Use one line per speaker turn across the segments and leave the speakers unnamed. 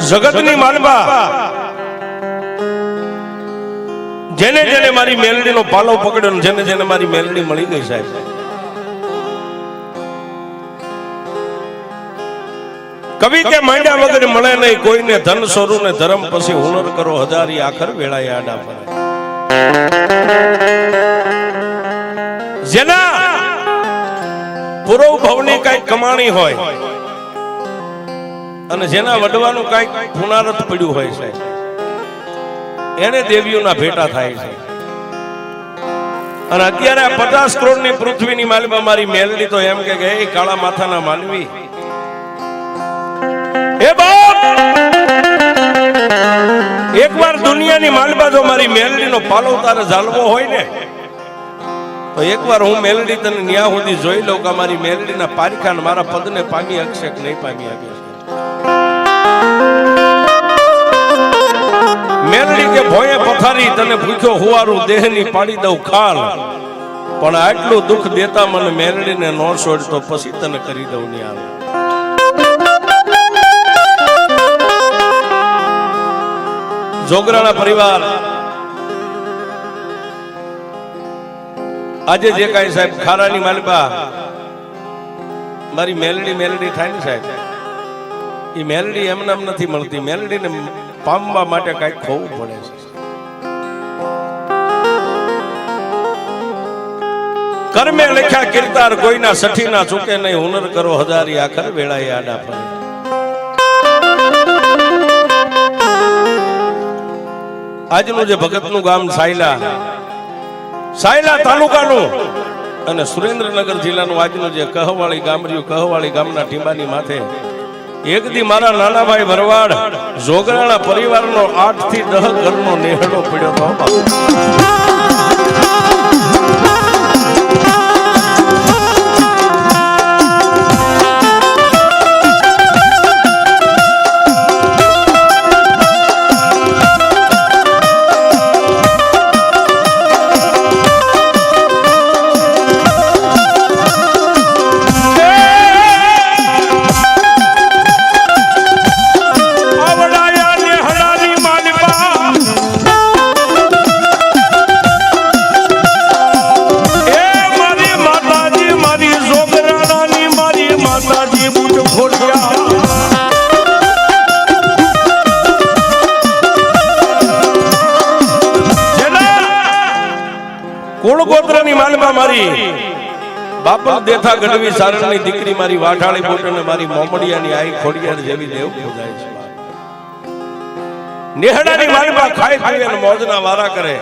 જગતની માલબા જેને જેને મારી મેલડીનો પાલો પકડ્યો, જેને જેને મારી મેલડી મળી ગઈ સાહેબ, કવિ કે માંડ્યા વગર મળે નહીં કોઈને, ધન સોરું ને ધર્મ પછી હુનર કરો હજારી, આખર વેળાએ આડા પડે. જેના પૂર્વ ભવની કઈ કમાણી હોય અને જેના વડવાનું કઈ પુનારત પડ્યું હોય છે, એને દેવીઓના ભેટા થાય છે. અને અત્યારે 50 કરોડની પૃથ્વીની માલિકા મારી મેલડી તો એમ કે એ કાળા માથાના માનવી, એ બાપ એકવાર દુનિયાની માલબા જો મારી મેલડીનો પાલો તારે ઝાલવો હોય ને, તો એકવાર હું મેલડી તને ન્યા સુધી જોઈ લઉં કે મારી મેલડીના પારખાને મારા પદને પામી શકશે કે નહીં પામી શકે. મેલડી કે ભોયે પથારી તને ભૂખ્યો હુવારું દેહની પાડી દઉં ખાલ, પણ આટલું દુઃખ દેતા મને મેલડીને નો છોડ તો પછી તને કરી દઉં ન્યા. જોગરાણા પરિવાર આજે જે કાંઈ સાહેબ ખારાની માલિકા મારી મેલડી થાય ને સાહેબ, એ મેલડી એમને એમ નથી મળતી. મેલડીને પામવા માટે કાંઈક ખોવું પડે છે. કર્મે લખ્યા કીર્તાર કોઈના સઠી ના ચૂકે નહીં, હુનર કરો હજારી, આખર વેળાએ આડા પડે. આજનું જે ભગતનું ગામ સાયલા તાલુકાનું અને સુરેન્દ્રનગર જિલ્લાનું આજનું જે કહવાળી ગામ રહ્યું, કહવાળી ગામના ટીંબાની માથે એક દી મારા નાના ભાઈ ભરવાડ જોગરાણા પરિવારનો 8 થી 10 ઘરનો નેહડો પડ્યો હતો. કુળગોત્રની માલમાં મારી બાપલ દેથા ગઢવી સારણની દીકરી મારી વાઢાળી બોટને મારી મોમડિયાની આઈ ખોડિયાર જેવી દેવ પૂજાય છે. નેહડાની માલમાં ખાઈ ખાઈ અને મોજના વારા કરે.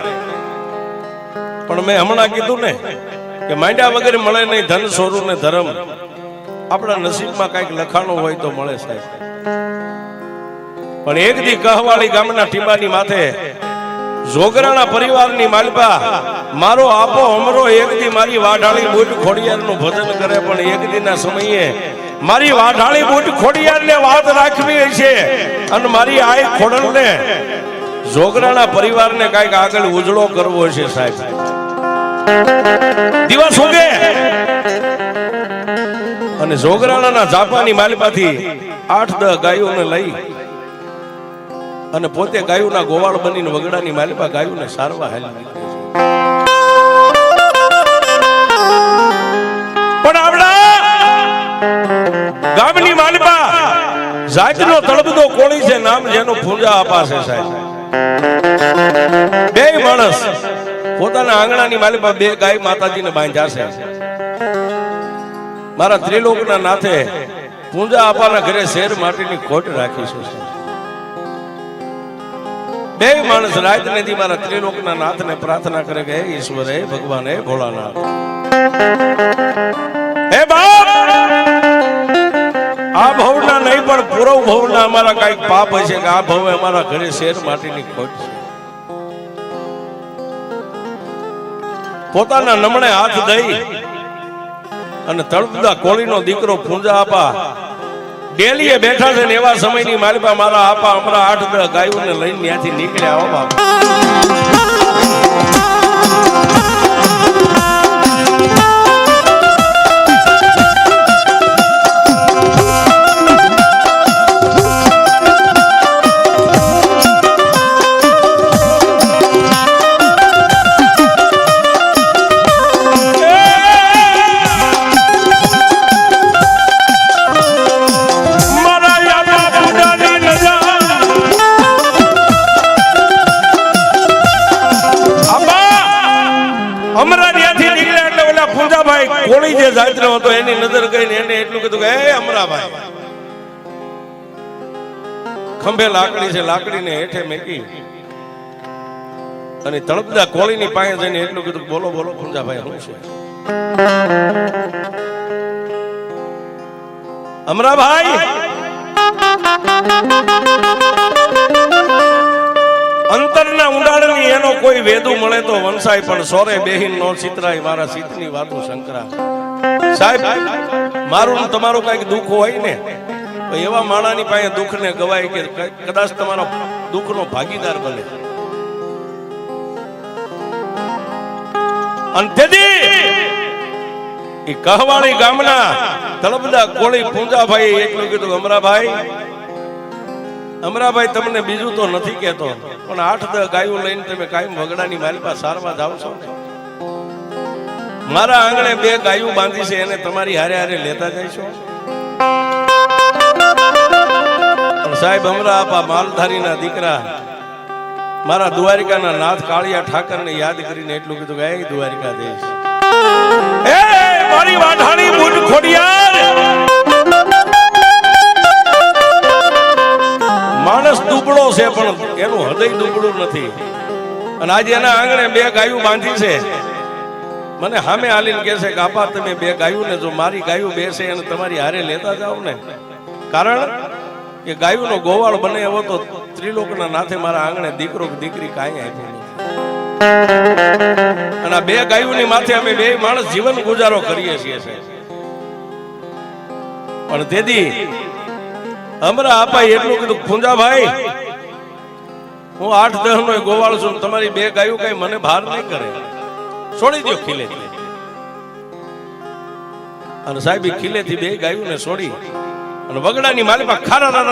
પણ મેં હમણાં કીધું ને કે માંડ્યા વગર મળે નહીં ધન સોરું ને ધર્મ. આપણા નસીબમાં કઈક લખાણું હોય તો મળે સાહેબ. પણ એક દી કહવાળી ગામના ટીંબાની માથે જોગરાણા પરિવારની માલપા મારો આપો અમરો એક દી મારી વાઢાળી બુટ ખોડિયારનું ભજન કરે. પણ એક દીના સમયે મારી વાઢાળી બુટ ખોડિયારને વાત રાખવી છે અને મારી આઈ ખોડલને જોગરાણા પરિવારને કઈક આગળ ઉજળો કરવો છે સાહેબ. દિવસ ઉગે અને જોગરાણાના ઝાપાની માલપાથી 8-10 ગાયોને લઈ અને પોતે ગાયોના ગોવાળ બનીને વગડાની માલિકા ગાયોને સારવા હાલી નીકળે છે. પણ આપણા ગામની માલિકા જાતનો તળબદો કોળી છે, નામ જેનું પૂજા અપાશે સાહેબ. બે માણસ પોતાના આંગણાની માલિકા 2 ગાય માતાજીને બાંધ્યા છે. મારા ત્રિલોકના નાથે પૂજા અપાના ઘરે શેર માટીની ખોટ રાખી છે. બે માણસ રાત નદી મારા ત્રિલોકના નાથને પ્રાર્થના કરે કે હે ઈશ્વર, હે ભગવાન, હે ભોળાનાથ, હે બાપ, આ ભવના નહીં પણ પૂર્વ ભવના અમારા કઈક પાપ હશે કે આ ભવે અમારા ઘરે શેર માટીની ખોટ છે. પોતાના નમણે હાથ દઈ અને તળપદા કોળીનો દીકરો પૂંજા આપા ડેલીએ બેઠા છે ને એવા સમયની માલિકા મારા આપા હમણાં 8-10 ગાયોને લઈને ત્યાંથી નીકળ્યા. હો બાપ, કીધું કે એ અમરાભાઈ ખંભે લાકડી છે, લાકડીને હેઠે મેકી અને તળપદા કોળીની પાસે જઈને એટલું કીધું બોલો બોલો પૂંજાભાઈ શું છે? અમરાભાઈ અંતરના ઊંડાણની એનો કોઈ વેદુ મળે તો વંશાય, પણ સોરે બેહીન નો ચિતરાય મારા સીતની વાતો શંકરા. સાહેબ મારું ને તમારું કઈક દુઃખ હોય ને તો એવા માણાની પાસે દુઃખ ને ગવાય કે કદાચ તમારા દુઃખનો ભાગીદાર બને. અને તેથી એ કહવાળી ગામના તળપદા કોળી પૂંજાભાઈ એટલું કીધું અમરાભાઈ તમને બીજું તો નથી કહેતો, પણ 8-10 ગાયો લઈને તમે કાયમ વગડાની માલપા સારવા જાવ છો ને, મારા આંગણે 2 ગાયો બાંધી છે એને તમારી હારે હારે લેતા જઈશો. સાહેબ અમરા આપા માલધારીના દીકરા મારા દ્વારિકાના નાથ કાળિયા ઠાકરને યાદ કરીને એટલું કીધું કે એ દ્વારિકાધીશ એ મારી વાઢાણી બુટ ખોડિયાર, માણસ દુબળો છે પણ એનું હૃદય દુબળું નથી. અને આજે એના આંગણે 2 ગાયો બાંધી છે. મને સામે હાલીને કહે છે કે આપા તમે 2 ગાયું ને જો મારી ગાયું 2 છે અને તમારી હારે લેતા જાવ ને, કારણ કે ગાયુંનો ગોવાળ બને એવો તો ત્રિલોકના નાથે મારા આંગણે દીકરો કે દીકરી કાંઈ આપ્યું નથી. અને આ 2 ગાયોની માથે અમે 2 માણસ જીવન ગુજારો કરીએ છીએ. પણ તેથી અમરા આપા એટલું કીધું પૂંજાભાઈ હું 8-10 નો ગોવાળ છું, તમારી 2 ગાયો કઈ મને ભાર નહીં કરે, છોડી દો ખીલે. અને સાહેબ ખીલેથી 2 ગાયોને છોડી અને વગડાની માલિપા ખારા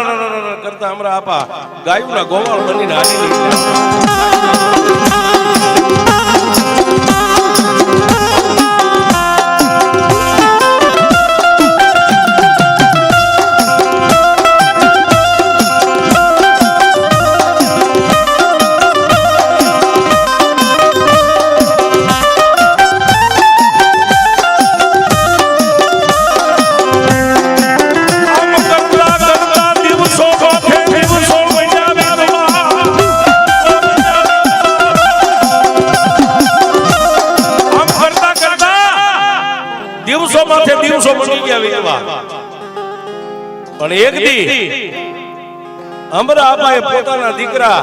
કરતા અમરા આપા ગાયોના ગોવાળ બનીને હાલી દિવસો બની ગયા વીતવા. પણ એક દી અમરા આપાએ પોતાના દીકરા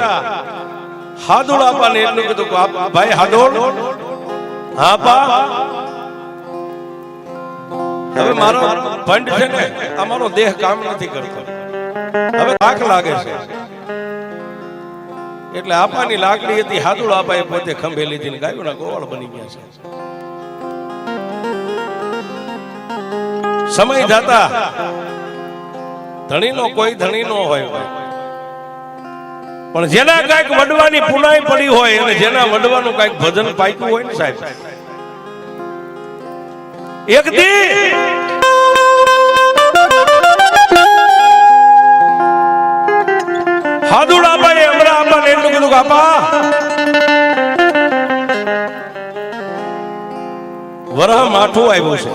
હાદુળ આપાને એટલું કીધું કે ભાઈ હાદુળ આપા હવે મારો ભંડ છે ને અમારો દેહ કામ નથી કરતો, હવે થાક લાગે છે. એટલે આપાની લાકડી હતી, હાદુળ આપાએ પોતે ખંભે લીધી ને ગાયોના ગોવાળ બની ગયા છે. સમય જતા ધણીનો કોઈ ધણી નો હોય, પણ જેના કઈક વડવાની પુનાઈ પડી હોય અને જેના વડવાનું કઈક ભજન પાક્યું હોય ને સાહેબ, એક દી હાદુળ આપાએ અમરા આપાને એટલું કીધું કે આપા વરહ માઠું આવ્યું છે,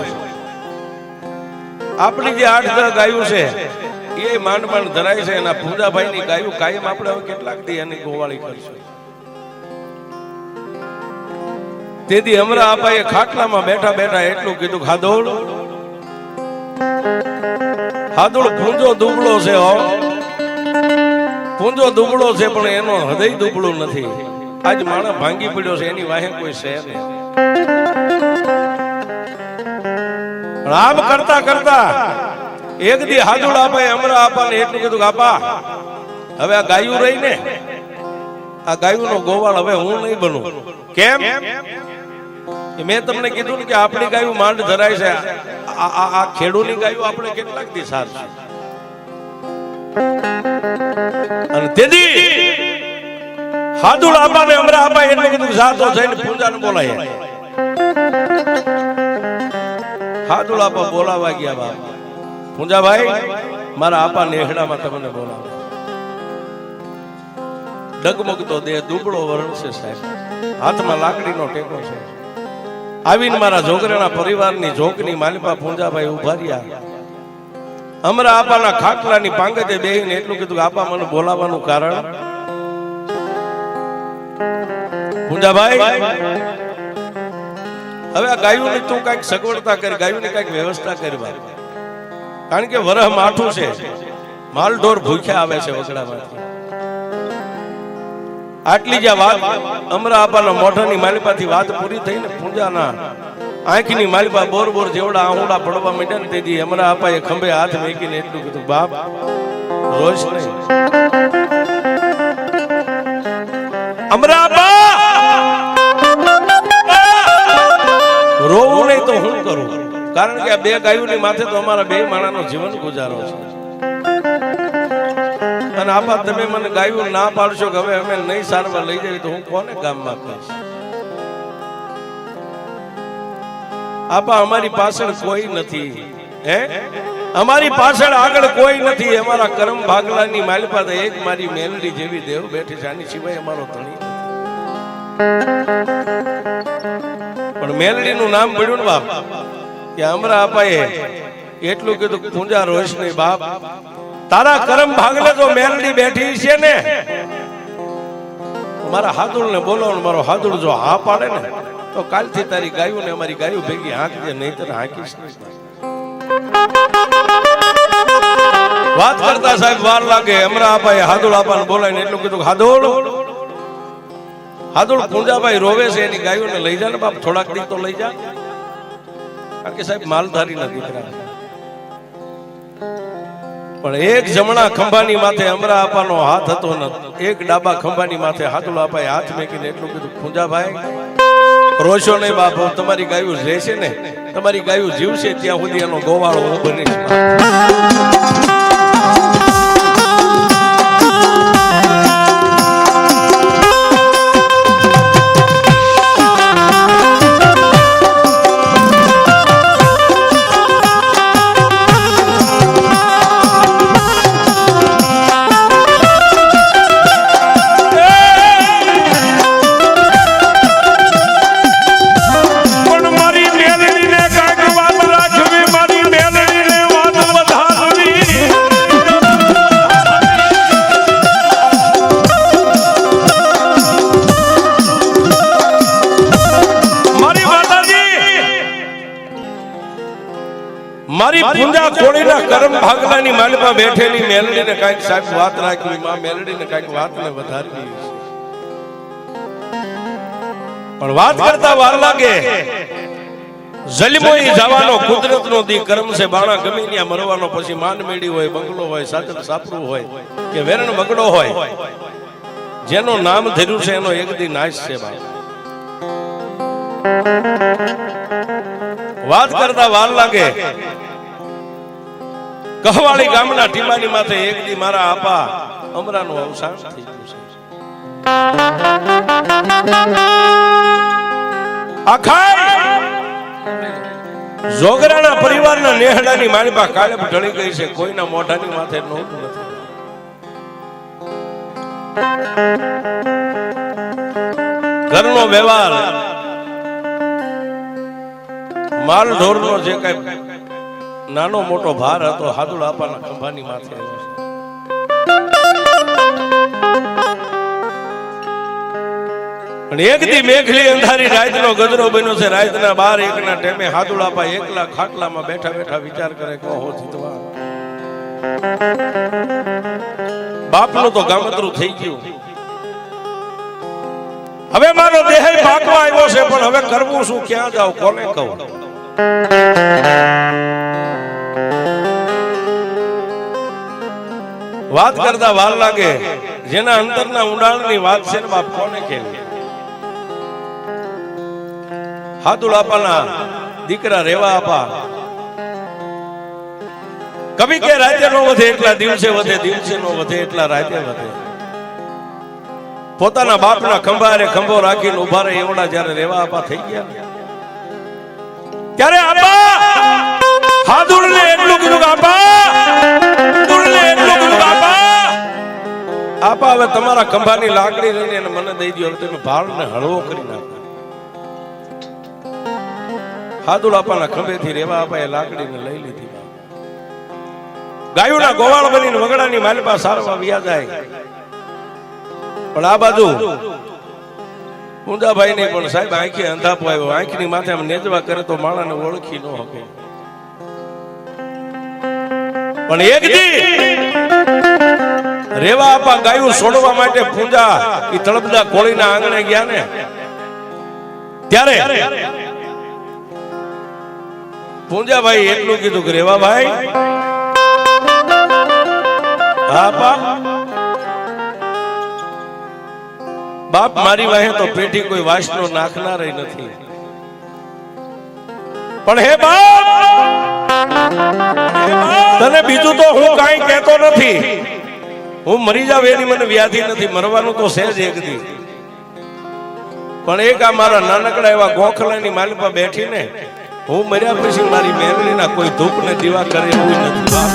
આપણી જે 8-10 ગાયો છે એ માંડ માંડ ધરાય છે, એના પૂંજાભાઈ ની ગાયો કાયમ આપણે હવે કેટલાક દી એની ગોવાળી કરશું. તેથી અમરા આપાએ ખાટલામાં બેઠા બેઠા એટલું કીધું હાદુળ પૂંજો દુબળો છે, પૂંજો દુબળો છે પણ એનો હૃદય દુબળું નથી. આજ માણસ ભાંગી પડ્યો છે, એની વાહે કોઈ છે નહીં. આમ કરતા કરતા એક દી હાદુળ આપાએ અમરા આપાને એટલું કીધું કે આપા હવે આ ગાયું રહી ને, આ ગાયુંનો ગોવાળ હવે હું નહીં બનું. કેમ? મેં તમને કીધું ને કે આપણી ગાયું માંડ ધરાય છે, આ ખેડૂની ગાયું આપણે કેટલાક દી સારશું. અને તેથી હાદુળ આપાને અમરા આપાએ એટલું કીધું કે સાતો જઈને પૂંજાને બોલાય. હાદુળ આપા બોલાવા ગયા. બાપ પૂંજાભાઈ મારા આપા નેહડામાં તમને બોલાવે. ડગમગતો દેહ, દુબળો વરણ છે સાહેબ, હાથમાં લાકડીનો ટેકો છે. આવીને મારા જોગરાના પરિવારની જોકની માલિપા પૂંજાભાઈ ઉભા રહ્યા અમરા આપાના ખાટલાની પાંગતે બેહીને એટલું કીધું કે આપા મને બોલાવવાનું કારણ પૂંજાભાઈ હવે આ ગાયોની તું કઈક સગવડતા કરી, ગાયોની કઈક વ્યવસ્થા કરી, કારણ કે વરહ માઠું છે, માલઢોર ભૂખ્યા આવે છે વગડામાંથી. આટલી જ વાત અમરા આપાના મોઢાની માલિપાથી વાત પૂરી થઈ ને પૂંજાના આંખની માલિપા બોર બોર જેવડા આહુડા પડવા માંડ્યા ને તેથી અમરા આપાએ ખંભે હાથ મેકીને એટલું કીધું બાપ રોજ નહીં. અમરા આપા રોવું નહીં તો હું કરું, કારણ કે આ બે ગાયોની માથે તો અમારા બે માણાનો જીવન ગુજારો છે. અને આપા તમે મને ગાયું ના પાડશો કે હવે અમે નહીં સારવાર લઈ જવી તો હું કોને ગામમાં કહીશ? આપા અમારી પાછળ કોઈ નથી, હે અમારી પાછળ આગળ કોઈ નથી. અમારા કરમ ભાગલાની માલિપા તો એક મારી મેલડી જેવી દેવ બેઠી છે, આની સિવાય અમારો ધણી નથી. પણ મેલડીનું નામ પડ્યું ને બાપ કે અમરા આપાએ એટલું કીધું પૂંજા રોઈશ નહીં બાપ, તારા કરમ ભાગલે તો મેલડી બેઠી છે ને, મારા હાદુળ ને બોલો, મારો હાદુળ જો હા પાડે ને તો કાલથી તારી ગાયું ને અમારી ગાયું ભેગી હાંકજે, નહીતર હાંકીશ નહીં. વાત કરતા સાહેબ વાર લાગે. અમરા આપાએ હાદુળ આપાને બોલાવીને એટલું કીધું હાદુળ હાદુળ પૂંજાભાઈ રોવે છે, એની ગાયું ને લઈ જા ને બાપ, થોડાક દી તો લઈ જા, કારણ કે સાહેબ માલધારી ના દીકરા. પણ એક જમણા ખંભાની માથે અમરા આપાનો હાથ હતો ને એક ડાબા ખંભાની માથે હાદુળ આપાએ હાથ મેકીને એટલું કીધું પૂંજાભાઈ રોશો નહીં બાપ, તમારી ગાયું રહેશે ને, તમારી ગાયું જીવશે ત્યાં સુધી એનો ગોવાળો હું બનીશ. મારી પૂંજા કોળીના કરમ ભાગલાની માલિપા બેઠેલી મેલડીને કાંઈક સાહેબ વાત રાખવી, માં મેલડીને કાંઈક વાતને વધારવી, પણ વાત કરતા વાર લાગે. જલમોઈ જવાનો કુદરતનો દી કર્મ છે, બાણા ગમે ત્યાં મરવાનો, પછી માન મેડી હોય, બંગલો હોય, સાચલ સાપરું હોય કે વેરણ બગડો હોય, જેનો નામ ધર્યું છે એનો એક દી નાશ છે. વાત કરતા વાર લાગે. કહવાળી ગામના ટીમાની માથે એક દી મારા આપા અમરાનું અવસાન થઈ ગયું છે. આખા જોગરાના પરિવારના નેહડાની માલિપા કાળે ઢળી ગઈ છે, કોઈના મોઢાની માથે નોંધ નથી. ઘરનો વ્યવહાર માલ ઢોરનો જે કઈ નાનો મોટો ભાર હતો હાદુળ આપાના ખંભાની માથે આવ્યો છે. પણ એક દી મેઘલી અંધારી રાતનો ગજરો બન્યો છે. રાતના 12-1ના ટાઈમે હાદુળ આપા એકલા ખાટલામાં બેઠા બેઠા વિચાર કરે કે ઓહો જીતવા બાપનું તો ગામતરું થઈ ગયું, હવે મારો દેહ પાકવા આવ્યો છે, પણ હવે કરવું શું, ક્યાં જાવ, કોને કહું? વાત કરતા વાર લાગે. જેના અંતરના ઊંડાણની વાત છે ને બાપ, કોને કહેવી? હાદુળ આપાના દીકરા રેવા આપા કવિ કે રાતે નો વધે એટલા દિવસે વધે, દિવસે નો વધે એટલા રાતે વધે. પોતાના બાપના ખંભારે ખંભો રાખીને ઉભા રહે એવડા જયારે રેવા આપા થઈ ગયા ત્યારે આપા હાદુળને એટલું કીધું કે આપા હવે તમારા ખંભાની લાકડી લઈને મને દઈ દો, હવે તમે ભાળને હળવો કરી નાખો. હાદુળ આપાના ખંભેથી રેવા આપાએ લાકડીને લઈ લીધી. ગાયોના ગોવાળ બનીને વગડાની માલપા સારવા વ્યા જાય. પણ આ બાજુ ઊંધાભાઈ નહીં પણ સાહેબ આંખે અંધાપો આવ્યો. આંખની માથે આમ નેજવા કરે તો માણાને ઓળખી ન શકે. પણ એક દી રેવા આપા ગાયું છોડવા માટે પૂંજા ઈ તળપદા કોળીના આંગણે ગયા ને ત્યારે પૂંજાભાઈ એટલું કીધું કે રેવા ભાઈ આપા બાપ મારી વાહે તો પેઢી કોઈ વાસનો નાખનાર નથી. પણ હે બાપ તને બીજું તો હું કાંઈ કહેતો નથી. હું મરી જાવ એની મને વ્યાધિ નથી. મરવાનું તો છે જ એક દી. પણ એક આ મારા નાનકડા એવા ગોખલાની માલપા બેઠીને હું મર્યા પછી મારી મેલડીના કોઈ ધૂપ ને દીવા કરે એવું નથી બાપ.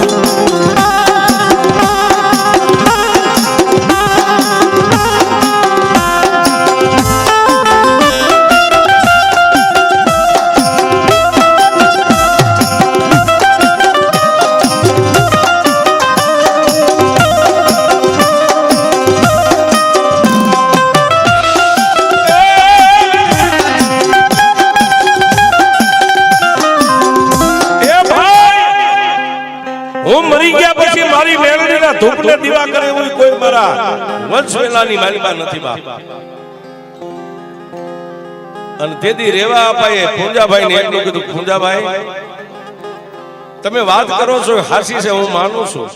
હું મરી ગયા પછી મારી મેલડીના ધૂપને દીવા કરે એવું કોઈ મારા વંશવેલાની માલિકા નથી બાપ. અને તેથી રેવા આપાએ પૂંજાભાઈ ને એટલું કીધું પૂંજાભાઈ તમે વાત કરો છો હાસી છે હું માનું છું.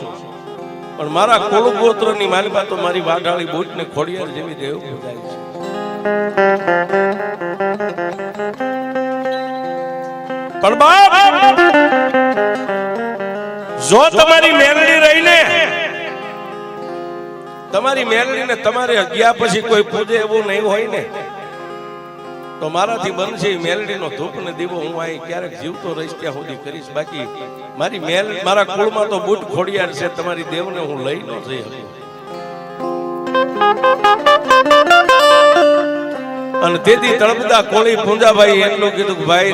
પણ મારા કુળગોત્રની માલિકા તો મારી વાઢાળી બૂટ ને ખોડિયાર જેવી દેવ પૂજાય છે. પણ બાપ જો તમારી મેલડી રહીને તમારી મેલડીને તમારે ગયા પછી કોઈ પૂજે એવું નહીં હોય ને તો મારાથી બનશે મેલડીનો ધૂપ ને દીવો હું અહીં ક્યારેક જીવતો રહીશ ત્યાં સુધી કરીશ. બાકી મારી મારા કુળમાં તો બૂટ ખોડિયાર છે. તમારી દેવને હું લઈ ન જઈ શકું. અને તેથી તળપદા કોળી પૂંજાભાઈ એટલું કીધું કે ભાઈ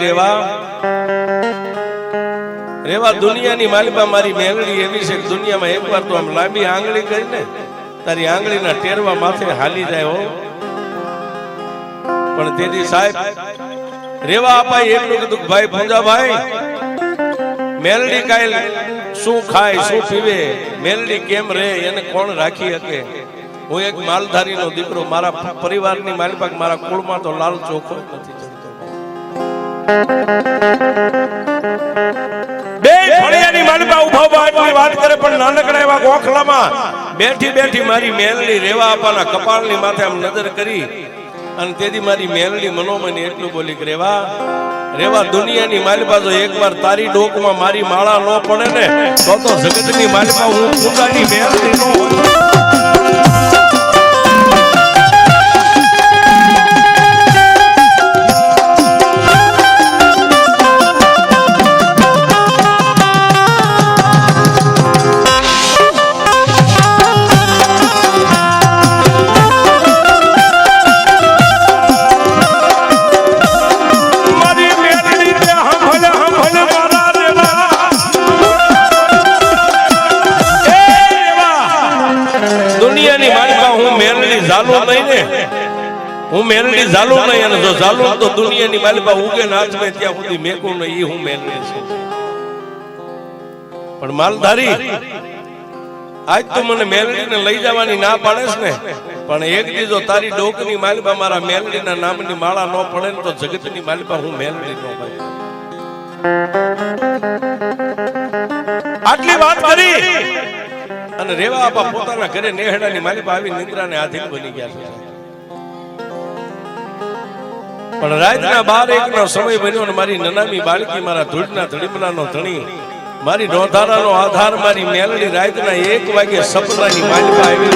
રેવા દુનિયાની માલિકા મારી મેલડી એવી છે કે દુનિયામાં એકવાર તો આમ લાંબી આંગળી કરીને તારી આંગળીના ટેરવા માથે હાલી જાય હો. પણ તેથી સાહેબ રેવા આપાએ એટલું કીધું ભાઈ પૂંજાભાઈ મેલડી કાલ શું ખાય શું પીવે મેલડી કેમ રહે એને કોણ રાખી શકે. હું એક માલધારીનો દીકરો મારા પરિવારની માલિકા મારા કુળમાં તો લાલ ચોખ્ખો નથી ચડતો. બે ફળિયાની માલિકા ઉભા ઉભા આટલી વાત કરે પણ નાનકડા એવા ગોખલામાં બેઠી બેઠી મારી મેલડી રેવા આપાના કપાળની માથે આમ નજર કરી અને તેથી મારી મેલડી મનોમની એટલું બોલી કે રેવા દુનિયાની માલિકા જો એકવાર તારી ડોકમાં મારી માળા ન પડે ને તો જગતની માલિકા હું પૂજાની મેલડી નો હું મેલડી ઝાલુ નહીં અને જો ઝાલુ તો દુનિયાની માલિકા ઉગે નાચ મે ત્યાં સુધી મેકું નહીં ઈ હું મેલડી છું. પણ માલધારી આજ તો મને મેલડીને લઈ જવાની ના પાડેસ ને પણ એક દી જો તારી ડોકની માલિકા મારા મેલડીના નામની માળા ન પડે ને તો જગતની માલિકા હું મેલડી નો ભાઈ. આટલી વાત કરી અને રેવા આપા પોતાના ઘરે નેહડાની માલિકા આવી નિંદ્રાને આધીન બની ગયા છે. પણ રાતના 12-1 નો સમય બન્યો ને મારી નનામી બાળકી મારા ધૂળના ધડીમલાનો ધણી મારી નોંધારાનો આધાર મારી મેલડી રાતના 1 વાગે સપનાની માલિકા આવી.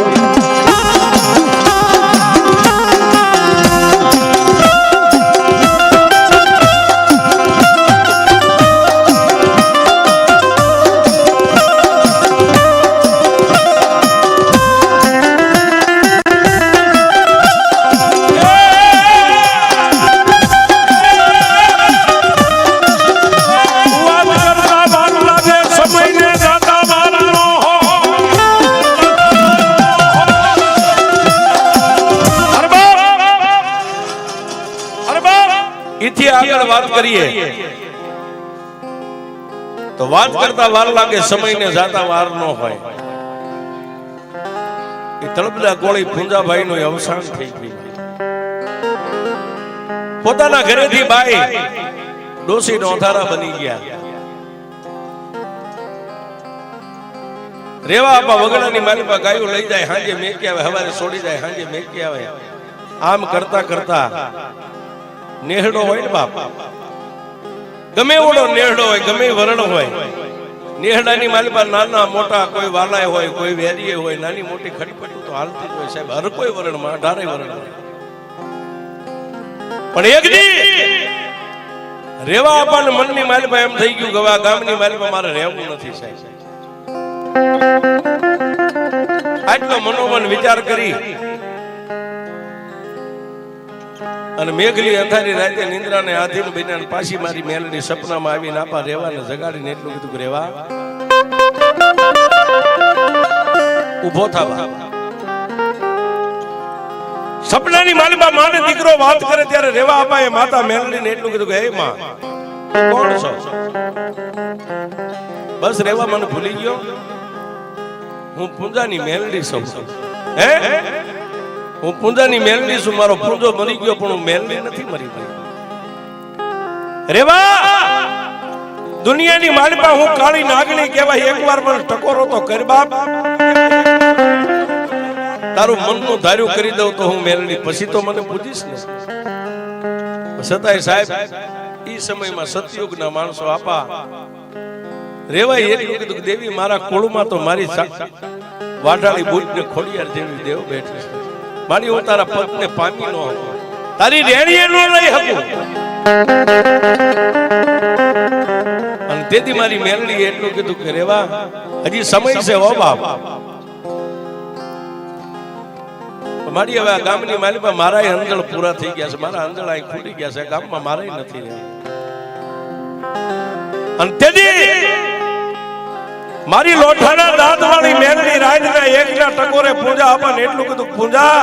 વાત કરીએ તો વાત કરતા વાર લાગે, સમયને જાતા વાર ન હોય. એ તળપદા કોળી પૂંજાભાઈ નું અવસાન થઈ ગયું. પોતાના ઘરેથી બાઈ ડોસી નોંધારા બની ગયા. રેવા આપા વગડાની માલિપા ગાયું લઈ જાય, હાંજે મેકી આવે, હવારે છોડી જાય, હાંજે મેકી આવે. આમ કરતા કરતા નેહડો હોય ને બાપ, ગમે એવડો નેહડો હોય, ગમે વરણ હોય, નેહડાની માલિપા નાના મોટા કોઈ વાલાય હોય, કોઈ વેરીએ હોય, નાની મોટી ખટપટું તો હાલતી જ હોય સાહેબ, હર કોઈ વરણમાં, 18 વરણ. પણ એક દી રેવા આપાને મનની માલિપા એમ થઈ ગયું કે આ ગામની માલિપા મારે રહેવું નથી સાહેબ. આટલો મનોમન વિચાર કરી અને મેઘલી અંધારી રાતે નિંદ્રાને આધીન બન્યા, પાછી મારી મેલડી સપનામાં આવીને આપા રેવાને જગાડીને એટલું કીધું કે રેવા ઉભો થવા. સપનાની માલિપા માને દીકરો વાત કરે ત્યારે રેવા આપાએ માતા મેલડીને એટલું કીધું કે હે માં કોણ છો? બસ રેવા મને ભૂલી ગયો, હું પૂંજાની મેલડી છું. હે હું પૂંજાની મેલડી છું, મારો પૂંજો મરી ગયો પણ હું મેલડી નથી મરી ગઈ. રેવા દુનિયાની માલિપા હું કાળી નાગણી કહેવાય, એકવાર મને ટકોરો તો કર બાપ, તારું મનનું ધાર્યું કરી દઉં તો હું મેલડી, પછી તો મને પૂછીશ ને. છતાંય સાહેબ ઈ સમયમાં સતયુગના માણસો આપા રેવાય એટલું કીધું કે દેવી મારા કોળમાં તો મારી વાઢાળી બુટને ખોડિયાર જેવી દેવ બેઠી છે, મારી હું તારા પગને પામી ન શકું, તારી રેણીએ ન લઈ શકું. અને તેથી મારી મેલડી એટલું કીધું કે રેવા હજી સમય છે હો બાપ, મારી હવે આ ગામની માલિપા મારા અંજળ પૂરા થઈ ગયા છે, મારા અંજળ અહીં ખૂટી ગયા છે, ગામમાં મારા નથી રહ્યા. અને તેથી મારી લોઠાના દાંત વાળી મેલડી રાજના એકના ટકોરે પૂજા આપને એટલું કીધું પૂજા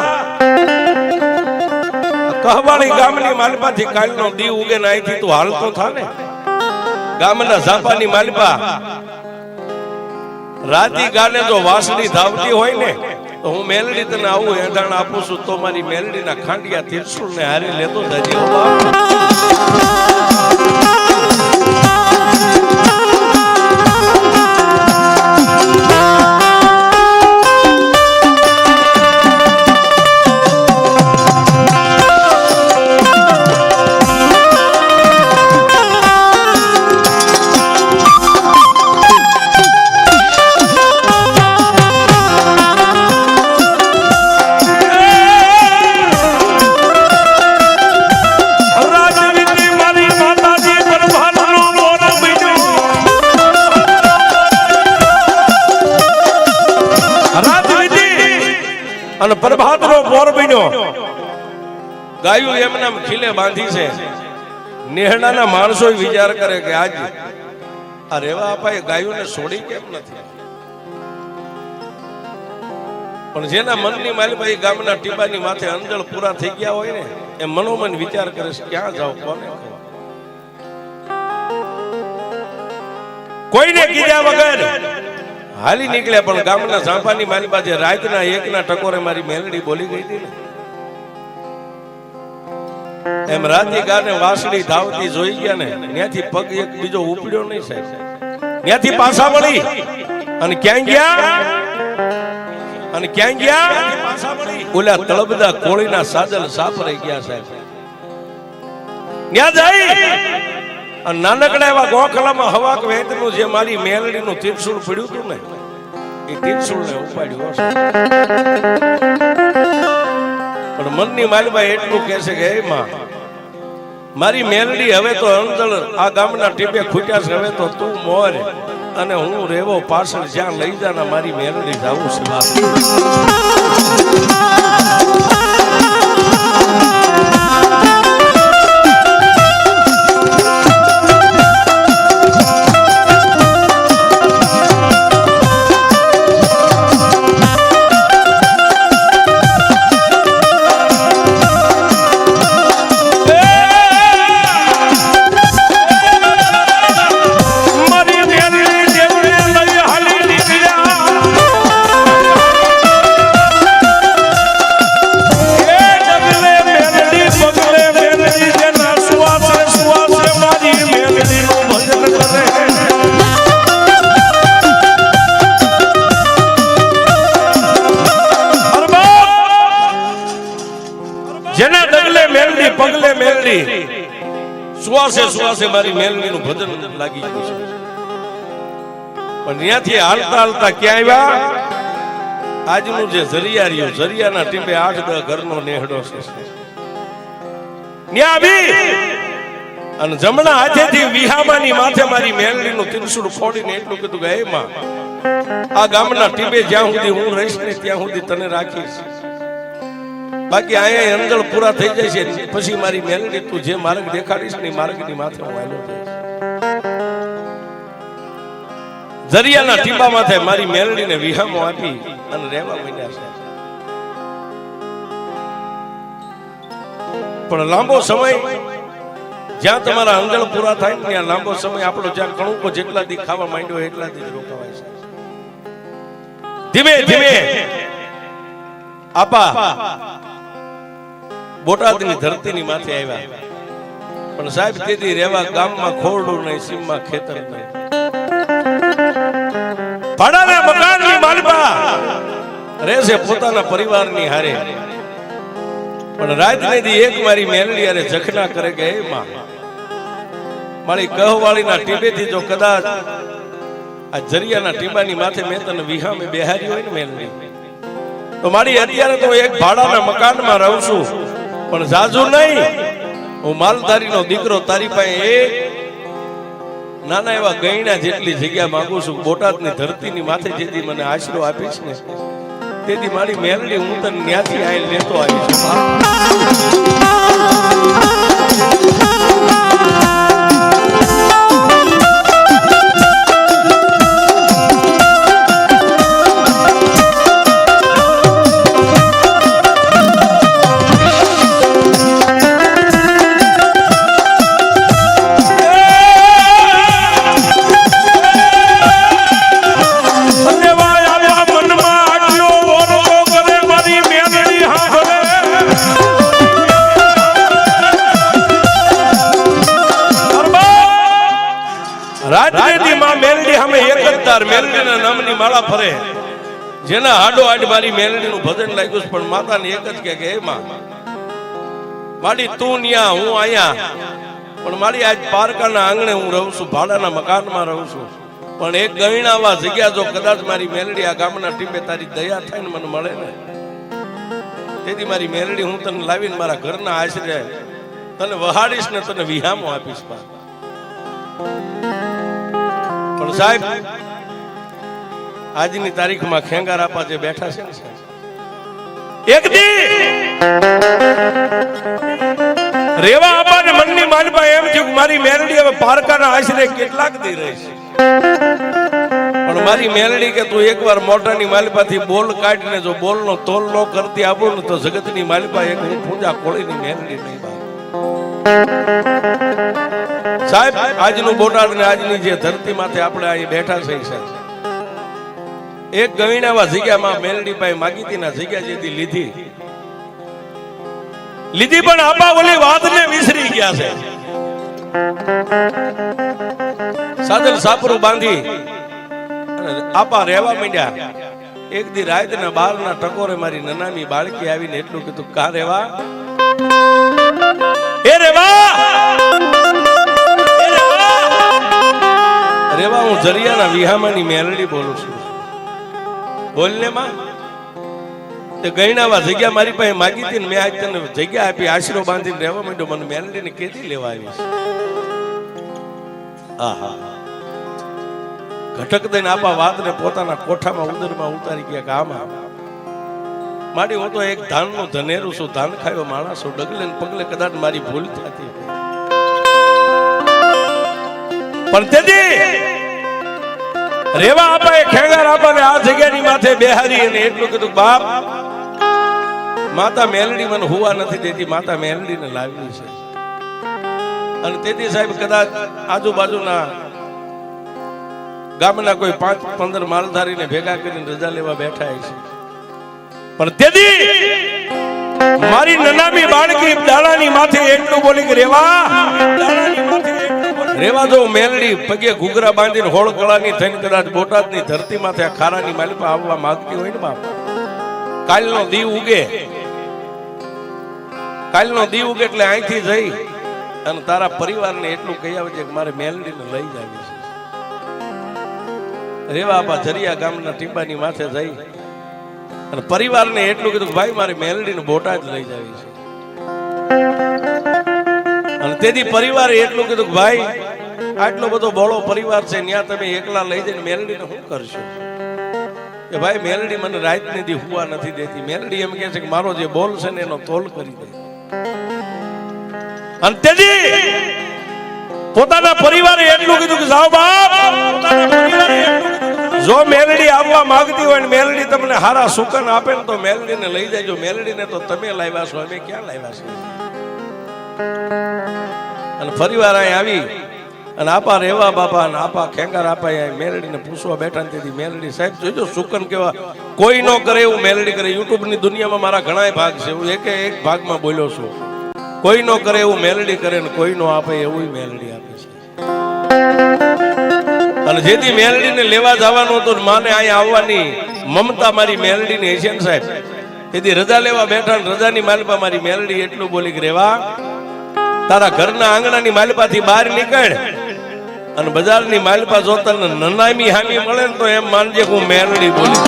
કહવાળી ગામની માલિપાથી કાલનો દી ઉગે ને અહીંથી તું હાલતો થા ને. ગામના ઝાપાની માલિપા રાતી ગાને જો વાસળી ધાવતી હોય ને તો હું મેલડી તને આવું એંધાણ આપું છું તો મારી મેલડીના ખાંડિયા ત્રિશુલ ને હારે લેતો જજે. અને પ્રભાતનો પોર બન્યો, ગાયું એમના ખીલે બાંધી છે. નેહડાના માણસો વિચાર કરે કે આજ આ રેવા આપાએ ગાયોને છોડી કેમ નથી, પણ જેના મનની માલિપા એ ગામના ટીપાની માથે અંજળ પૂરા થઈ ગયા હોય ને એ મનોમન વિચાર કરે છે ક્યાં જાવ કોને કોઈને કીધા વગર હાલી નીકળ્યા. પણ ગામના ઝાંપાની માલિપા જે રાતના એકના ટકોરે મારી મેલડી બોલી ગઈ હતી ને એમ રાતી ગાને વાસળી ધાવતી જોઈ ગયા ને ત્યાંથી પગ એક બીજો ઉપડ્યો નહીં સાહેબ, ત્યાંથી પાછા વળી અને ક્યાં ગયા ઓલા તળબદા કોળીના સાજલ સાપ રહી ગયા સાહેબ. ત્યાં જઈ નાનકડા એવા ગોખલામાં હવાક વેતનું જે મારી મેલડીનું ત્રિશુળ પડ્યું હતું ને એ ત્રિશુળ ને ઉપાડ્યું. પણ મનની માલિપા એટલું કહે છે કે હે માં મારી મેલડી હવે તો અંજળ આ ગામના ટીપે ખૂટ્યા છે, હવે તો તું મોર અને હું રેવો પાછળ જ્યાં લઈ જાના મારી મેલડી જાવું છે. મેલડી સુવાસે સુવાસે મારી મેલડીનું ભજન લાગી ગયું છે. પણ ત્યાંથી હાલતા હાલતા ક્યાં આવ્યા? આજનું જે ઝરિયા રહ્યું, ઝરિયાના ટીપે 8-10 ઘરનો નેહડો છે. ત્યાં આવી અને જમણા હાથેથી વિહામાની માથે મારી મેલડીનું ત્રિશુળ ફોડીને એટલું કીધું કે હે માં, આ ગામના ટીપે જ્યાં સુધી હું રહીશ ને ત્યાં સુધી તને રાખીશ. બાકી અહીંયા અંજળ પૂરા થઈ જાય છે પછી મારી મેલડી તું જે માર્ગ દેખાડીશ ને માર્ગની માથે હું હાલ્યો જઈશ. ઝરિયાના ટીપા માથે મારી મેલડીને વિહામો આપી અને રહેવા માંડ્યા છે. પણ લાંબો સમય જ્યાં તમારા અંજળ પૂરા થાય ને ત્યાં લાંબો સમય આપણો જ્યાં કણુકો જેટલા દી ખાવા માંડ્યો એટલા દી રોકાવાય છે. ધીમે ધીમે આપા બોટાદની ધરતીની માથે આવ્યા. પણ સાહેબ તેથી રહેવા ગામમાં ખોરડું નહીં, સીમમાં ખેતર નહીં. ભાડાના મકાનની માલપા રહેશે પોતાના પરિવારની હારે. પણ રાતને દી એક મારી મેલડી અરે જખના કરે કે હે માં, મારી કહવાળીના ટીબેથી જો કદાચ આ ઝરિયાના ટીબાની માથે મેં તને વિહામે બેહારી હોય ને મેલડી, તો મારી અત્યારે તો એક ભાડાના મકાનમાં રહું છું, પણ જાજુ નહીં, હું માલધારીનો દીકરો તારી પાસે એક નાના એવા ગયણા જેટલી જગ્યા માંગુ છું. બોટાદની ધરતીની માથે જેથી મને આશરો આપીશ ને તેથી મારી મેલડી હું તને ન્યાથી આઈ લેતો આવીશ. રાજનીતિ માં મેલડી સામે એક જ તાર મેલડીના નામની માળા ફરે, જેના હાડો હાડ મારી મેલડીનું ભજન લાગ્યું. પણ માતાને એક જ કે હે માં, મારી તું ન્યા હું આયા, પણ મારી આજ પારકાના આંગણે હું રહું છું, ભાડાના મકાનમાં રહું છું. પણ એક ગયણાવા જગ્યા જો કદાચ મારી મેલડી આ ગામના ટીપે તારી દયા થાય ને મને મળે ને, તેથી મારી મેલડી હું તને લાવીને મારા ઘરના આશરે તને વહાડીશ ને તને વિહામો આપીશ. પણ સાહેબ આજની તારીખમાં ખેંગાર આપા જે બેઠા છે ને સાહેબ, એક દી રેવા આપાને મનની માલપા એમ થયું કે મારી મેલડી હવે પારકાના આશરે કેટલાક દી રહેશે. પણ મારી મેલડી કે તું એકવાર મોટાની માલપાથી બોલ કાઢીને જો બોલનો તોલ ન કરતી આપો ને તો જગતની માલપા એક હું પૂજા કોળીની મેલડી નહીં બા. સાહેબ આજનું બોટાદ ને આજની જે ધરતી માથે આપણે અહીં બેઠા છે સાહેબ, એક ગવીણાવા જગ્યામાં મેલડી પાસે માગીતીના જગ્યા જેથી લીધી પણ આપા ઓલી વાતને વિસરી ગયા છે. સાદલ સાપરું બાંધી આપા રહેવા માંડ્યા. એક દી રાતના 12ના ટકોરે મારી નનામી બાળકી આવીને એટલું કીધું, કા રેવા એ રેવા રેવા, હું ઝરિયાના વિહામાની મેલડી બોલું છું, બોલ ને માં. તે ગયણાવા જગ્યા મારી પાસે માગી હતી ને મેં આજ તને જગ્યા આપી, આશરો બાંધીને રહેવા માંડ્યો, મને મેલડીને કેદી લેવા આવીશ. આહા, ઘટક દઈને આપા વાતને પોતાના કોઠામાં ઉદરમાં ઉતારી ગયા કે આમાં મારી હું તો એક ધાનનું ધનેરું છું, ધાન ખાયો માણસ છું, ડગલે ને પગલે કદાચ મારી ભૂલ થતી. પણ તેથી રેવા આપાએ ખેંગાર આપાને આ જગ્યાની માથે બેહારી અને એટલું કીધું, બાપ માતા મેલડી મને હુવા નથી દેતી, માતા મેલડીને લાવી છે. અને તેથી સાહેબ કદાચ આજુબાજુના ગામના કોઈ 5-15 માલધારીને ભેગા કરીને રજા લેવા બેઠા છે. પણ તેથી મારી નનામી બાળકી દાડાની માથે એટલું બોલી કે રેવા જો મેલડી પગે ઘૂઘરા બાંધીને હોળ કળાની થઈને કદાચ બોટાદની ધરતી માથે આ ખારાની માલિપા આવવા માંગતી હોય ને બાપ, કાલનો દી ઉગે કાલનો દીવ એટલે અહીંથી જઈ અને તારા પરિવારને એટલું કહી આવે છે કે મારે મેલડીને લઈ જાવી છે. રેવા આપા જરિયા ગામના ટીંબાની માથે જઈ અને પરિવારને એટલું કીધું કે ભાઈ મારે મેલડીને બોટાદ લઈ જાવી છે. અને તેથી પરિવારે એટલું કીધું કે ભાઈ આટલો બધો બોળો પરિવાર છે, ત્યાં તમે એકલા લઈ જઈને મેલડીને શું કરશો? કે ભાઈ મેલડી મને રાત ની હુવા નથી દેતી. મેલડી એમ કહે છે કે મારો જે બોલ છે ને એનો તોલ કરી દે. અને તેથી પોતાના પરિવારે એટલું કીધું કે જાઓ બાપ, જો મેલડી આવવા માંગતી હોય ને મેલડી તમને હારા સુકન આપે ને તો મેલડીને લઈ જાયજો. મેલડીને તો તમે લાવ્યા છો, અમે ક્યાં લાવ્યા છે? અને ફરીવાર અહીં આવી અને આપા રેવા બાપા અને આપા ખેંગાર આપા મેલડીને પૂછવા બેઠા. તેથી મેલડી સાહેબ જોજો સુકન કેવા કોઈ નો કરે એવું મેલડી કરે. યુટ્યુબ ની દુનિયામાં મારા ઘણા ભાગ છે, હું એક ભાગમાં બોલ્યો છું. કોઈ નો કરે એવું મેલડી કરે ને કોઈ નો આપે એવું મેલડી આપે છે. અને જેથી મેલડીને લેવા જવાનું હતું માને અહીંયા આવવાની મમતા મારી મેલડીની હશે ને સાહેબ, તેથી રજા લેવા બેઠા ને રજાની માલપા મારી મેલડી એટલું બોલી કે રેવા તારા ઘરના આંગણાની માલપાથી બહાર નીકળ અને બજારની માલપા જોતા નનામી હામી મળે ને તો એમ માનજે હું મેલડી બોલી.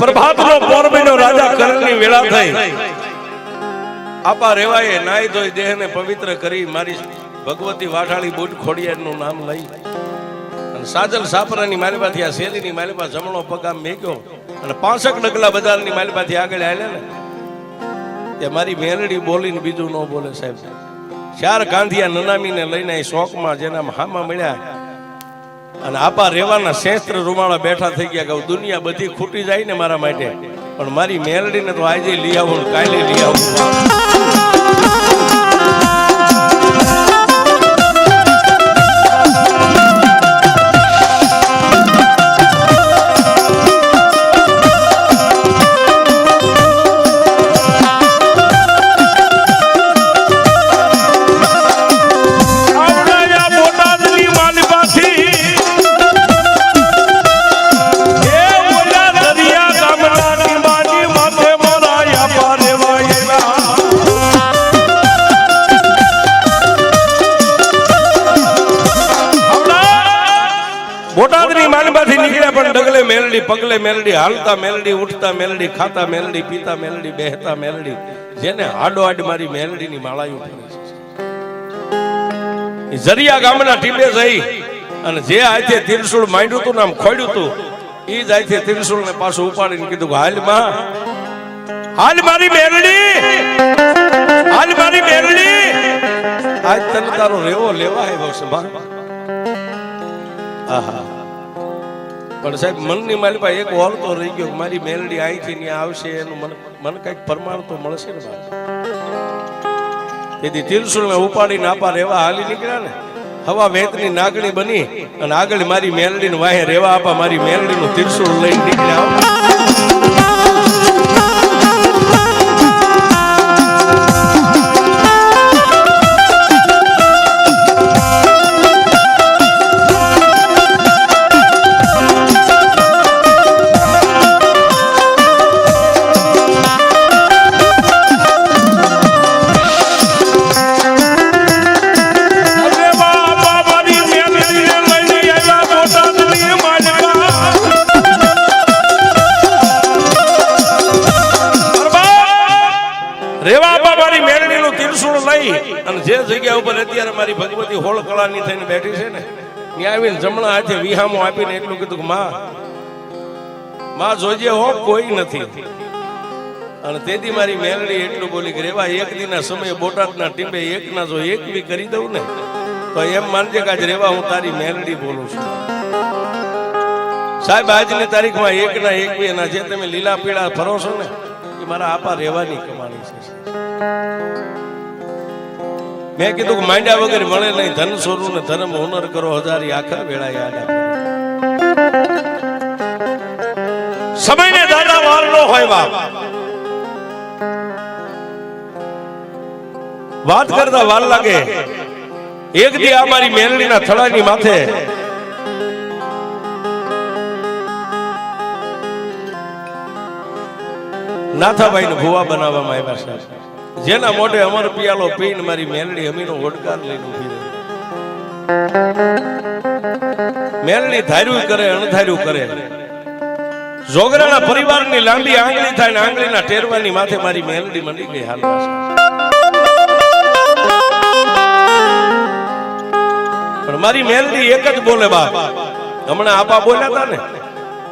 પ્રભાતનો પોરબીનો રાજા કરણની વેળા થઈ. આપા રેવાએ નાઈ ધોઈ દેહને પવિત્ર કરી મારી ભગવતી વાઢાળી બુટ ખોડિયારનું નામ લઈ અને સાજલ સાપરાની માલપાથી આ શેરીની માલપા જમણો પગ આમ મેક્યો અને 65 ડગલા બજારની માલપાથી આગળ આલ્યા ને તે મારી મેલડી બોલીને બીજું ન બોલે સાહેબ. 4 ગાંધિયા નનામીને લઈને શોકમાં જેના હામાં મળ્યા અને આપા રેવાના શેસ્ત્ર રૂમાળા બેઠા થઈ ગયા કે દુનિયા બધી ખૂટી જાય ને મારા માટે, પણ મારી મેલડીને તો આજે લઈ આવું કાલે લઈ આવું. બોટાદની માલમાંથી નીકળ્યા પણ ડગલે મેલડી, પગલે મેલડી, હાલતા મેલડી, ઉઠતા મેલડી, ખાતા મેલડી, પીતા મેલડી, બેહતા મેલડી, જેને હાડો હાડ મારી મેલડીની માળાયું ફરી છે. જરિયા ગામના ટીબે જઈ અને જે આથે ત્રિશુળ માંડ્યું હતું ને આમ ખોડ્યું હતું એ જ આથે ત્રિશુળ ને પાછું ઉપાડીને કીધું હાલ માં, હાલ મારી મેલડી, હાલ મારી મેલડી, આજ તને તારો રેવો લેવા આવ્યો છે બા. પણ સાહેબ મનની માલપા એક ઓર તો રહી ગયો, મારી મેલડી અહીંથી ત્યાં આવશે એનું મને કઈક પ્રમાણ તો મળશે ને. તેથી ત્રિશુળ ને ઉપાડીને આપા રેવા હાલી નીકળ્યા ને હવા વેતની નાગણી બની અને આગળ મારી મેલડી ને વાહે રેવા આપા મારી મેલડી નું ત્રિશુળ લઈને નીકળ્યા. અને જે જગ્યા ઉપર અત્યારે મારી ભગવતી હોળ કળાની થઈને બેઠી છે ને ત્યાં આવીને જમણા હાથે વિહામો આપીને એટલું કીધું કે માં જોજે હો કોઈ નથી. અને તેથી મારી મેલડી એટલું બોલી કે રેવા એક દીના સમયે બોટાદના ટીંબે એક ના જો એક બી કરી દઉં ને તો એમ માનજે કે આજ રેવા હું તારી મેલડી બોલું છું. સાહેબ આજની તારીખમાં એક ના એક બે ના જે તમે લીલા પીળા ફરો છો ને એ મારા આપા રહેવાની કમાણી છે. મેં કીધું કે માંડ્યા વગર મળે નહીં, ધન સોરું ને ધર્મ હુનર કરો હજારી આખર વેળા યાદ આપે. સમયને દાદા વાર નો હોય બાપ, વાત કરતા વાર લાગે. એક દી આ મારી મેરડીના થડાની માથે નાથાભાઈ ને ભુવા બનાવવામાં આવ્યા છે, જેના મોઢે અમર પિયાલો પીને મારી મેલડી અમીનો ઓડકાર લઈને ઉભી રહી. મેલડી ધાર્યું કરે અણધાર્યું કરે, જોગરાના પરિવારની લાંબી આંગળી થાય ને આંગળીના ટેરવાની માથે મારી મેલડી મંડી ગઈ હાલવા. પણ મારી મેલડી એક જ બોલે બાપ. હમણાં આપા બોલ્યા હતા ને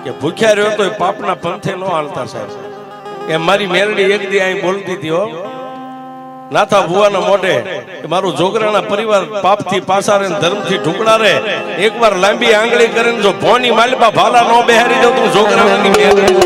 કે ભૂખ્યા રહ્યો તો પાપના પંથે નો હાલતા સાહેબ, એમ મારી મેલડી એક દી અહીં બોલતી હતી હો નાથા ભુવાના મોઢે કે મારું જોગરાના પરિવાર પાપથી પાસારે ધર્મથી ઢુકડા રે, એકવાર લાંબી આંગળી કરીને જો ભોની માલપા ભાલા નો બેહારી દઉં તું જોગરાની મેલડી.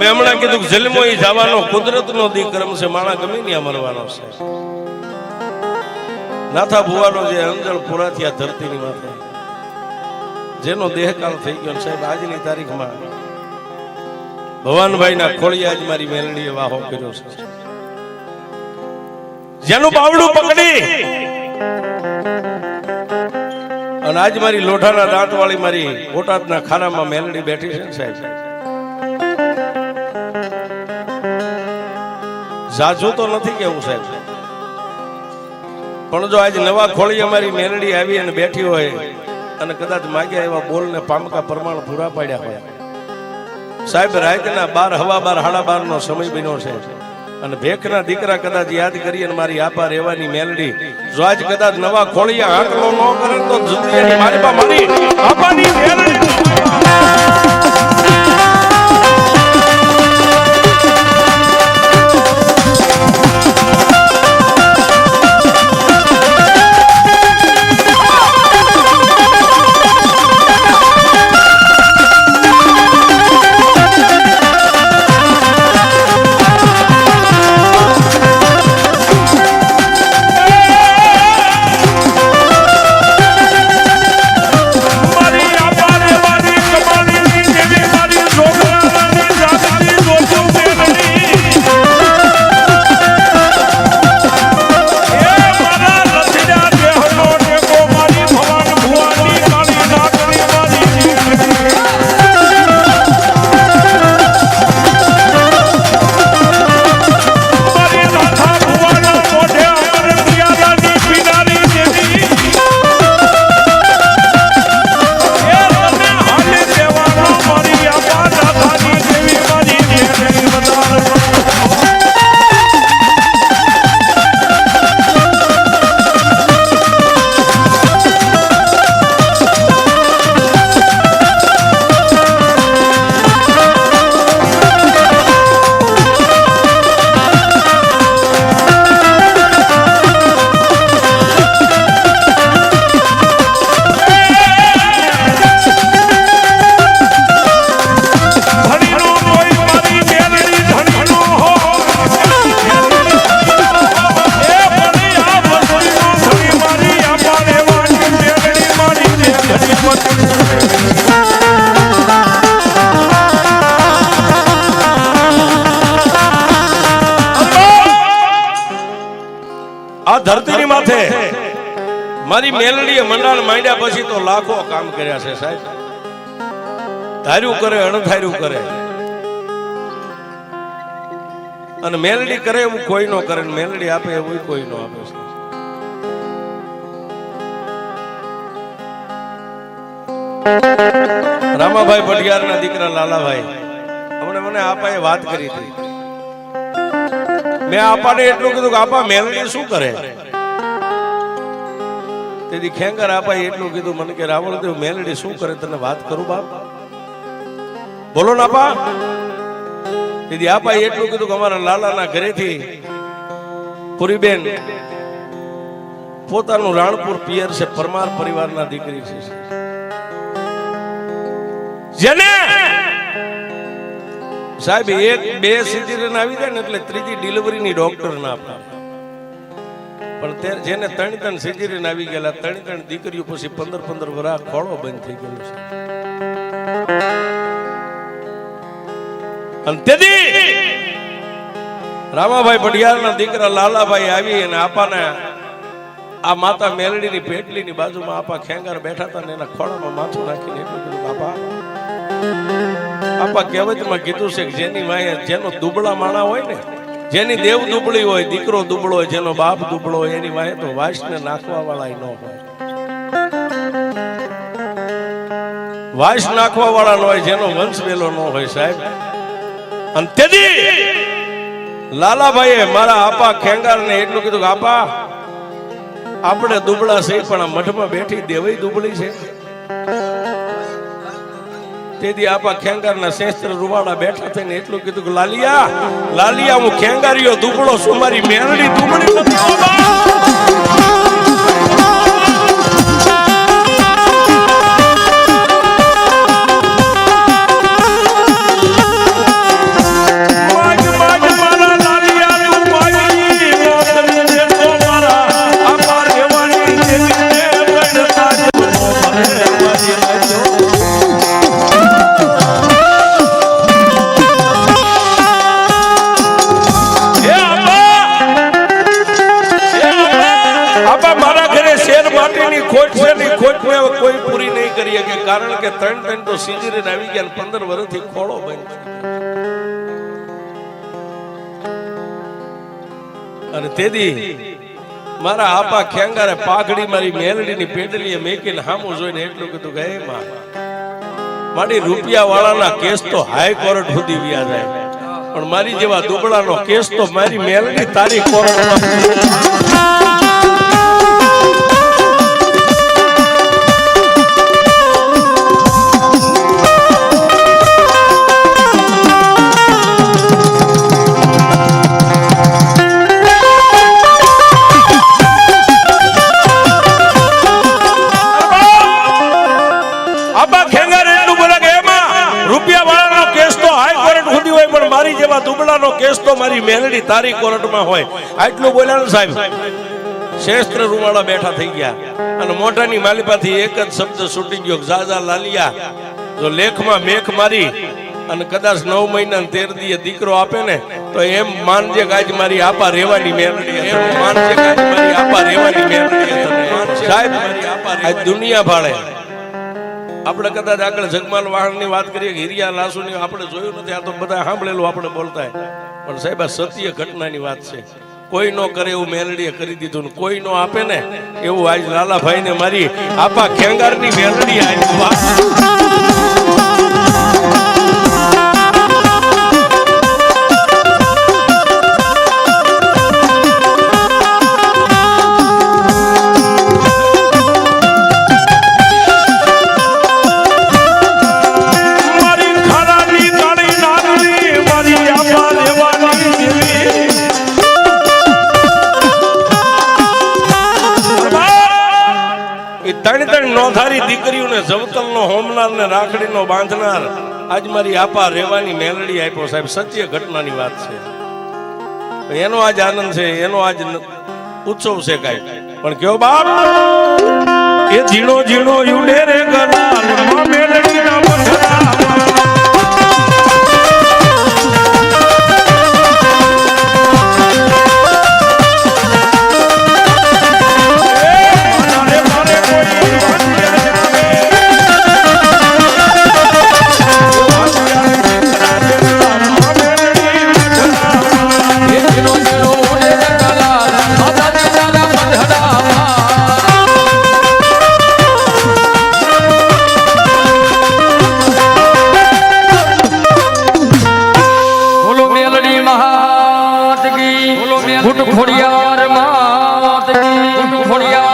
મેં હમણાં કીધું જન્મો ઈ જવાનો કુદરતનો દીકરમ છે, માણા ગમે ત્યાં મરવાનો છે. નાથા ભુવાનો જે અંજળ પૂરા થયા ધરતીની માથે, જેનો દેહકાળ થઈ ગયો સાહેબ, આજની તારીખમાં ભવાનભાઈના ખોળિયા જ મારી મેલડીએ વાહો કર્યો છે, જેનું બાવડું પકડી અને આજ મારી લોઢાના દાંત વાળી મારી બોટાદના ખાનામાં મેલડી બેઠી છે સાહેબ. જાજુ તો નથી કેવું સાહેબ, પણ જો આજ નવા ખોળી અમારી મેલડી આવી અને બેઠી હોય અને કદાચ માગ્યા એવા બોલ ને પામકા પ્રમાણ પૂરા પાડ્યા હોય સાહેબ, રાતના 12 હવા 12 સાડા 12 નો સમય બન્યો છે અને ભેખના દીકરા કદાચ યાદ કરી અને મારી આપા રહેવાની મેલડી જો આજ કદાચ નવા ખોળિયા આંકલો ન કરે તો જુદીની મારી પા મારી આપવાની મેલડી. ધરતીની માથે મારી મેલડીએ મંડાણ માંડ્યા પછી તો લાખો કામ કર્યા છે સાહેબ. ધાર્યું કરે અણધાર્યું કરે અને મેલડી કરે એવું કોઈ નો કરે, મેલડી આપે એવું કોઈ નો આપે છે. રામાભાઈ ભટિયારના દીકરા લાલાભાઈ હમણાં મને આપાએ વાત કરી હતી. મેં આપાને એટલું કીધું કે આપા મેલડી શું કરે? તેથી ખેંગર આપાએ એટલું કીધું મને કે રાવણ દેવ મેલડી શું કરે તને વાત કરું બાપ, બોલો ને આપા. તેથી આપાએ એટલું કીધું કે અમારા લાલાના ઘરેથી પુરીબેન પોતાનું રાણપુર પિયર છે, પરમાર પરિવારના દીકરી છે, જેને સાહેબ એક બે સિઝેરિયન આવી જાય ને એટલે ત્રીજી ડિલિવરીની ડોક્ટર ના આપે, પણ જેને ત્રણ સિઝેરિયન આવી ગયેલા, ત્રણ દીકરીઓ પછી 15 વર્ષ ખોળો બંધ થઈ ગયેલો છે. અને તેથી રામાભાઈ ભટિયારના દીકરા લાલાભાઈ આવી અને આપાને આ માતા મેલડીની પેટલીની બાજુમાં આપા ખેંગાર બેઠા હતા ને એના ખોળામાં માથું નાખીને એટલું કીધું બાપા આપા કહેવતમાં કીધું છે કે જેની વાય જેનો દુબળા માણા હોય ને, જેની દેવ દુબળી હોય, દીકરો દુબળો હોય, જેનો બાપ દુબળો હોય, એની વાય તો વાસને નાખવા વાળા ન હોય, વાસ નાખવા વાળા ન હોય, જેનો વંશ વેલો ન હોય સાહેબ. અને તેથી લાલાભાઈએ મારા આપા ખેંગારને એટલું કીધું કે આપા આપણે દુબળા છે પણ આ મઠમાં બેઠી દેવઈ દુબળી છે. તેથી આપા ખેંગારના શેસ્ત્ર રૂવાડા બેઠા થઈને એટલું કીધું કે લાલિયા લાલિયા હું ખેંગારીયો દુબળો છું, મારી મેરડી દુબળી નથી. કોઈ પૂરી નહીં કરી શકે, કારણ કે ત્રણ તો સિઝેરિયન આવી ગયા, 15 વર્ષથી ખોળો બંધ. અને તેથી મારા આપા ખેંગારે પાઘડી મારી મેલડીની પેટલીએ મેકીને હામું જોઈને એટલું કીધું કે હે માં મારી રૂપિયા વાળાના કેસ તો હાઈકોર્ટ સુધી વ્યા જાય, પણ મારી જેવા દુબળાનો કેસ તો મારી મેલડી તારી કોર્ટમાં. દુબળાનો કેસ તો મારી મેલડી તારી કોર્ટમાં હોય, આટલું બોલ્યા સાહેબ. શેસ્ત્ર રૂવાડા બેઠા થઈ ગયા અને મોઢાની માલિપાથી એક જ શબ્દ છૂટી ગયો, જાજા લાલિયા જો લેખમાં મેખ મારી અને કદાચ 9 મહિના 13 દીએ દીકરો આપે ને તો એમ માનજે કે આજ મારી આપા રેવાની મેલડી, એમ માનજે કે આજ મારી આપા રેવાની મેલડી સાહેબ. આજ દુનિયા ભાળે. આપણે કદાચ આગળ જગમાલ વાહનની વાત કરીએ, હિરિયા લાસુની આપણે જોયું નથી, આ તો બધા સાંભળેલું આપણે બોલતા, પણ સાહેબ આ સત્ય ઘટનાની વાત છે. કોઈ નો કરે એવું મેલડીએ કરી દીધું ને કોઈ નો આપે ને એવું આજ લાલાભાઈ ને મારી આપા ખેંગારની મેલડી આવી. ત્રણ નોંધારી દીકરીઓને જવતલનો હોમનાર ને રાખડીનો બાંધનાર આજ મારી આપા રેવાની મેલડી આપ્યો સાહેબ. સત્ય ઘટનાની વાત છે, એનો આજ આનંદ છે, એનો આજ ઉત્સવ છે કાંઈ. પણ કયો બાપ એ ઝીણો ઝીણો યુડે રે ગલાલ મેલડીના
માત કી બોલો મેં ખોડિયાર માત કી ખોડિયાર